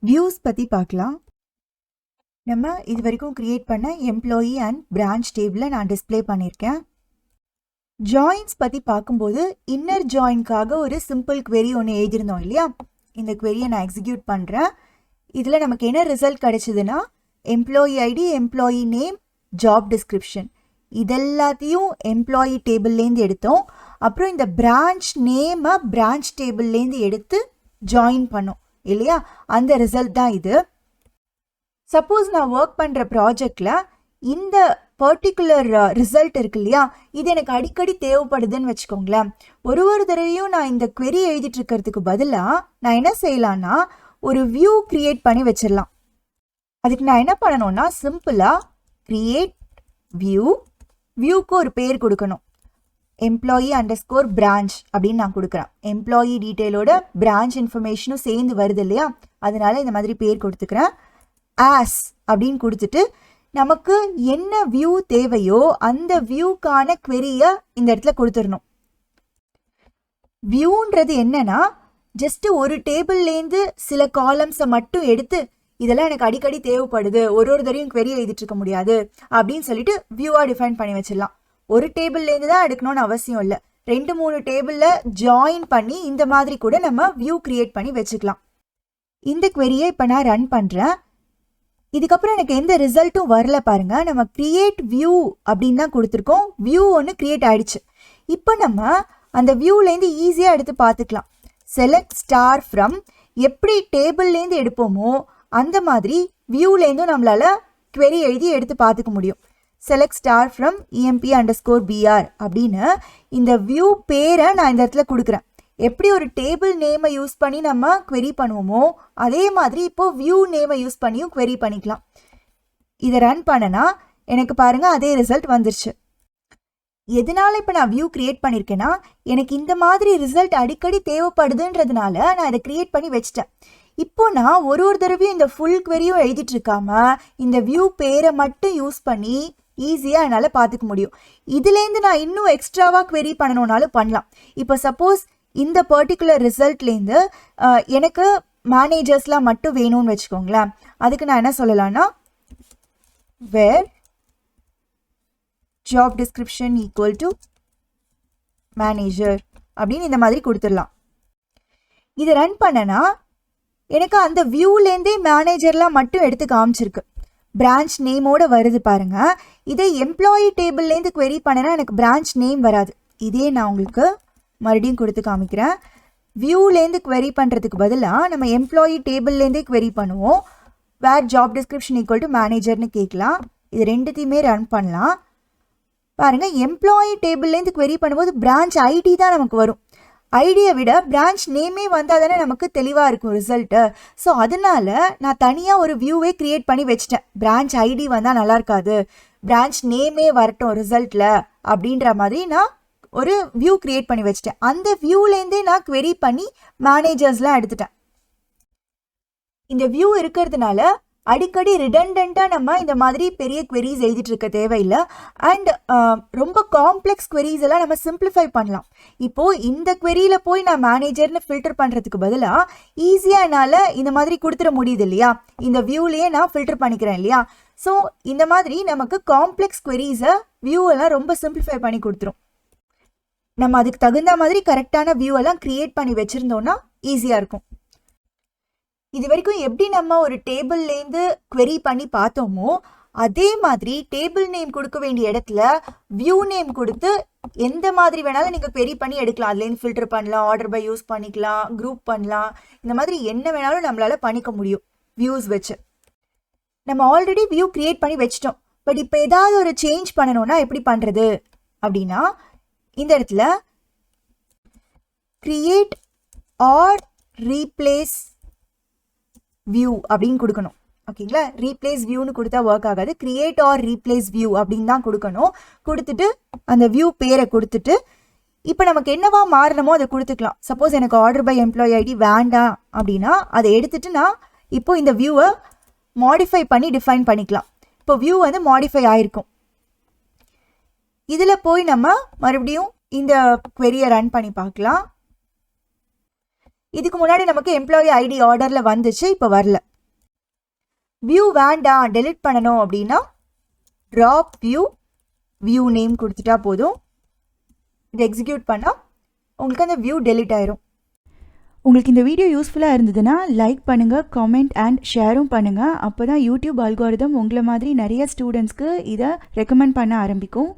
Views பற்றி பார்க்கலாம். நம்ம இது வரைக்கும் கிரியேட் பண்ண எம்ப்ளாயி அண்ட் பிரான்ச் டேபிளை நான் டிஸ்பிளே பண்ணியிருக்கேன். ஜாயின்ஸ் பற்றி பார்க்கும்போது இன்னர் ஜாயின்காக ஒரு சிம்பிள் query ஒன்று எழுதியிருந்தோம் இல்லையா? இந்த queryயை நான் எக்ஸிக்யூட் பண்ணுறேன். இதில் நமக்கு என்ன ரிசல்ட் கிடைச்சதுன்னா employee ID, employee name, job description இதெல்லாத்தையும் எம்ப்ளாயி டேபிள்லேருந்து எடுத்தோம். அப்புறம் இந்த பிரான்ச் நேமை பிரான்ச் டேபிள்லேருந்து எடுத்து ஜாயின் பண்ணோம் இல்லையா? அந்த ரிசல்ட் தான் இது. சப்போஸ் நான் ஒர்க் பண்ணுற ப்ராஜெக்டில் இந்த பர்டிகுலர் ரிசல்ட் இருக்கு இல்லையா, இது எனக்கு அடிக்கடி தேவைப்படுதுன்னு வச்சுக்கோங்களேன். ஒரு தடவையும் நான் இந்த query எழுதிட்டு இருக்கிறதுக்கு பதிலாக நான் என்ன செய்யலான்னா ஒரு வியூ கிரியேட் பண்ணி வச்சிடலாம். அதுக்கு நான் என்ன பண்ணணும்னா சிம்பிளாக கிரியேட் வியூக்கு ஒரு பேர் கொடுக்கணும். எம்ப்ளாயி அண்டர்ஸ்கோர் பிரான்ச் அப்படின்னு நான் கொடுக்குறேன். எம்ப்ளாயி டீட்டெயிலோட பிரான்ச் இன்ஃபர்மேஷனும் சேர்ந்து வருது இல்லையா, அதனால இந்த மாதிரி பேர் கொடுத்துக்கிறேன். ஆஸ் அப்படின்னு கொடுத்துட்டு நமக்கு என்ன வியூ தேவையோ அந்த வியூக்கான queryயை இந்த இடத்துல கொடுத்துடணும். வியூன்றது என்னன்னா ஜஸ்ட் ஒரு டேபிள்லேருந்து சில காலம்ஸை மட்டும் எடுத்து இதெல்லாம் எனக்கு அடிக்கடி தேவைப்படுது, ஒரு தடவையும் query எழுதிட்டு இருக்க முடியாது அப்படின்னு சொல்லிட்டு வியூவாக டிஃபைன் பண்ணி வச்சிடலாம். ஒரு டேபிள்லேருந்து தான் எடுக்கணும்னு அவசியம் இல்லை. 2-3 டேபிளில் ஜாயின் பண்ணி இந்த மாதிரி கூட நம்ம வியூ கிரியேட் பண்ணி வச்சுக்கலாம். இந்த queryயை இப்போ நான் ரன் பண்ணுறேன். இதுக்கப்புறம் எனக்கு எந்த ரிசல்ட்டும் வரல பாருங்க. நம்ம கிரியேட் வியூ அப்படின்னு தான் கொடுத்துருக்கோம். வியூ ஒன்று கிரியேட் ஆயிடுச்சு. இப்போ நம்ம அந்த வியூலேருந்து ஈஸியாக எடுத்து பார்த்துக்கலாம். செலக்ட் ஸ்டார் ஃப்ரம் எப்படி டேபிள்லேருந்து எடுப்போமோ அந்த மாதிரி வியூலேருந்தும் நம்மளால query எழுதி எடுத்து பார்த்துக்க முடியும். செலக்ட் ஸ்டார் ஃப்ரம் emp_br அப்படின்னு இந்த வியூ பேரை நான் இந்த இடத்துல கொடுக்குறேன். எப்படி ஒரு டேபிள் நேமை யூஸ் பண்ணி நம்ம query பண்ணுவோமோ அதே மாதிரி இப்போ வியூ நேமை யூஸ் பண்ணியும் query பண்ணிக்கலாம். இதை ரன் பண்ணனா எனக்கு பாருங்க அதே ரிசல்ட் வந்துருச்சு. எதனால இப்போ நான் வியூ கிரியேட் பண்ணியிருக்கேன்னா எனக்கு இந்த மாதிரி ரிசல்ட் அடிக்கடி தேவைப்படுதுன்றதுனால நான் இதை கிரியேட் பண்ணி வச்சிட்டேன். இப்போ நான் ஒரு தடவையும் இந்த ஃபுல் queryயும் எழுதிட்டு இருக்காம இந்த வியூ பேரை மட்டும் யூஸ் பண்ணி ஈஸியாக என்னால் பார்த்துக்க முடியும். இதுலேருந்து நான் இன்னும் எக்ஸ்ட்ராவாக query பண்ணணும்னாலும் பண்ணலாம். இப்போ சப்போஸ் இந்த பர்டிகுலர் ரிசல்ட்லேருந்து எனக்கு மேனேஜர்ஸ்லாம் மட்டும் வேணும்னு வச்சுக்கோங்களேன். அதுக்கு நான் என்ன சொல்லலாம்னா where job description equal to manager அப்படின்னு இந்த மாதிரி கொடுத்துடலாம். இதை ரன் பண்ணனா எனக்கு அந்த வியூலேருந்தே மேனேஜர்லாம் மட்டும் எடுத்து காமிச்சிருக்கு. பிரான்ச் நேமோட வருது பாருங்க. இதை எம்ப்ளாயி டேபிள்லேருந்து query பண்ணனா எனக்கு பிரான்ச் நேம் வராது. இதே நான் உங்களுக்கு மறுபடியும் கொடுத்து காமிக்கிறேன். வியூலேருந்து query பண்ணுறதுக்கு பதிலாக நம்ம எம்ப்ளாயி டேபிள்லேருந்தே query பண்ணுவோம். வேர் ஜாப் டிஸ்கிரிப்ஷன் ஈக்குவல் டு மேனேஜர்னு கேட்கலாம். இது ரெண்டுத்தையுமே ரன் பண்ணலாம். பாருங்கள், எம்ப்ளாயி டேபிள்லேருந்து query பண்ணும்போது பிரான்ச் ஐடி தான் நமக்கு வரும். ஐடியை விட பிரான்ச் நேமே வந்தால் தானே நமக்கு தெளிவாக இருக்கும் ரிசல்ட்டு. ஸோ அதனால நான் தனியாக ஒரு வியூவே க்ரியேட் பண்ணி வச்சிட்டேன். பிரான்ச் ஐடி வந்தால் நல்லா இருக்காது, பிரான்ச் நேமே வரட்டும் ரிசல்ட்டில் அப்படின்ற மாதிரி நான் ஒரு வியூ கிரியேட் பண்ணி வச்சிட்டேன். அந்த வியூலேருந்தே நான் query பண்ணி மேனேஜர்ஸ்லாம் எடுத்துட்டேன். இந்த வியூ இருக்கிறதுனால அடிக்கடி ரிடண்டண்ட்டாக நம்ம இந்த மாதிரி பெரிய queries எழுதிட்டு இருக்க தேவையில்லை. அண்ட் ரொம்ப காம்ப்ளெக்ஸ் queries எல்லாம் நம்ம சிம்பிளிஃபை பண்ணலாம். இப்போது இந்த queryயில் போய் நான் மேனேஜர்னு ஃபில்டர் பண்ணுறதுக்கு பதிலாக ஈஸியாக என்னால் இந்த மாதிரி கொடுத்துட முடியுது இல்லையா? இந்த வியூலேயே நான் ஃபில்டர் பண்ணிக்கிறேன் இல்லையா? ஸோ இந்த மாதிரி நமக்கு காம்ப்ளெக்ஸ் queriesஸை வியூவெல்லாம் ரொம்ப சிம்பிளிஃபை பண்ணி கொடுத்துரும். நம்ம அதுக்கு தகுந்த மாதிரி கரெக்டான வியூவெல்லாம் க்ரியேட் பண்ணி வச்சுருந்தோன்னா ஈஸியாக இருக்கும். இது வரைக்கும் எப்படி நம்ம ஒரு டேபிள்லேருந்து query பண்ணி பார்த்தோமோ அதே மாதிரி டேபிள் நேம் கொடுக்க வேண்டிய இடத்துல வியூ நேம் கொடுத்து எந்த மாதிரி வேணாலும் நீங்கள் query பண்ணி எடுக்கலாம். அதுலேருந்து ஃபில்டர் பண்ணலாம், ஆர்டர் பை யூஸ் பண்ணிக்கலாம், குரூப் பண்ணலாம். இந்த மாதிரி என்ன வேணாலும் நம்மளால் பண்ணிக்க முடியும் வியூஸ் வச்சு. நம்ம ஆல்ரெடி வியூ கிரியேட் பண்ணி வச்சிட்டோம். பட் இப்போ ஏதாவது ஒரு சேஞ்ச் பண்ணணும்னா எப்படி பண்ணுறது அப்படின்னா இந்த இடத்துல கிரியேட் ஆர் ரீப்ளேஸ் வியூ அப்படின்னு கொடுக்கணும். ஓகேங்களா? ரீப்ளேஸ் வியூன்னு கொடுத்தா ஒர்க் ஆகாது. கிரியேட் ஆர் ரீப்ளேஸ் வியூ அப்படின்னு தான் கொடுக்கணும். கொடுத்துட்டு அந்த வியூ பேரை கொடுத்துட்டு இப்போ நமக்கு என்னவா மாறணுமோ அதை கொடுத்துக்கலாம். சப்போஸ் எனக்கு ஆர்டர் பை எம்ப்ளாயி ஐடி வேண்டாம் அப்படின்னா அதை எடுத்துட்டு நான் இப்போ இந்த வியூவை மாடிஃபை பண்ணி டிஃபைன் பண்ணிக்கலாம். இப்போ வியூ வந்து மாடிஃபை ஆயிருக்கும். இதில் போய் நம்ம மறுபடியும் இந்த queryயை ரன் பண்ணி பார்க்கலாம். இதுக்கு முன்னாடி நமக்கு எம்ப்ளாயி ஐடி ஆர்டரில் வந்துச்சு, இப்போ வரல. வியூ வேண்டாம் டெலிட் பண்ணணும் அப்படின்னா ட்ராப் வியூ நேம் கொடுத்துட்டா போதும். இதை எக்ஸிக்யூட் பண்ணால் உங்களுக்கு அந்த வியூ டெலிட் ஆயிரும். உங்களுக்கு இந்த வீடியோ யூஸ்ஃபுல்லாக இருந்ததுன்னா லைக் பண்ணுங்கள், கமெண்ட் அண்ட் ஷேரும் பண்ணுங்கள். அப்போ தான் யூடியூப் அல்காரிதம் உங்களை மாதிரி நிறைய ஸ்டூடெண்ட்ஸ்க்கு இதை ரெக்கமெண்ட் பண்ண ஆரம்பிக்கும்.